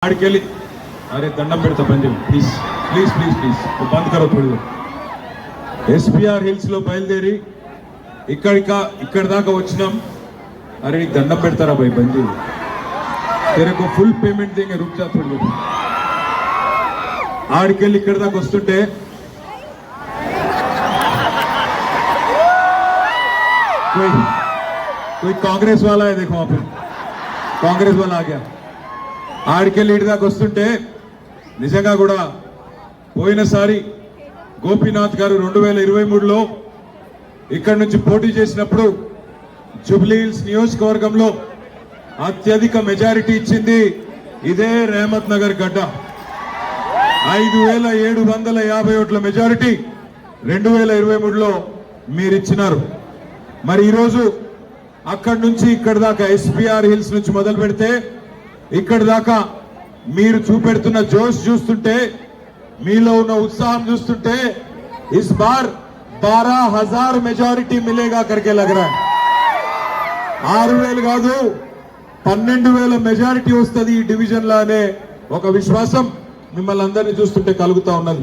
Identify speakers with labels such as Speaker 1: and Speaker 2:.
Speaker 1: आड़केली अरे दंडम पेड़ता पंजे please please please please बंद करो थोड़ी एसपीआर हिल्स लो బయలుదేరి ఇక్కడ దాకా వచ్చినాం अरे నీకు దండం పెడతారా भाई बंजी तेरे को फुल पेमेंट देंगे रुक जा थोड़ी देर आड़केली ఇక్కడ దాకా వస్తుంటే कोई कांग्रेस वाला है देखो वहां पे कांग्रेस वाला आ गया ఆడికెళ్ళి ఇటు దాకా వస్తుంటే నిజంగా కూడా పోయినసారి గోపీనాథ్ గారు 2023లో ఇక్కడి నుంచి పోటీ చేసినప్పుడు జూబ్లీ హిల్స్ నియోజకవర్గంలో అత్యధిక మెజారిటీ ఇచ్చింది ఇదే రెహమత్ నగర్ గడ్డ 5750 ఓట్ల మెజారిటీ 2023లో మీరు ఇచ్చినారు మరి ఈ రోజు అక్కడి నుంచి ఇక్కడి దాకా ఎస్పీఆర్ హిల్స్ నుంచి మొదలు పెడితే ఇక్కడ దాకా మీరు చూపెడుతున్న జోష్ చూస్తుంటే మీలో ఉన్న ఉత్సాహం చూస్తుంటే इस बार 12000 మెజారిటీ మిలేగా करके लग रहा है 6000 కాదు 12000 మెజారిటీ వస్తది ఈ డివిజన్ లానే ఒక విశ్వాసం మిమ్మల్ని అందరిని చూస్తుంటే కలుగుతా ఉన్నది।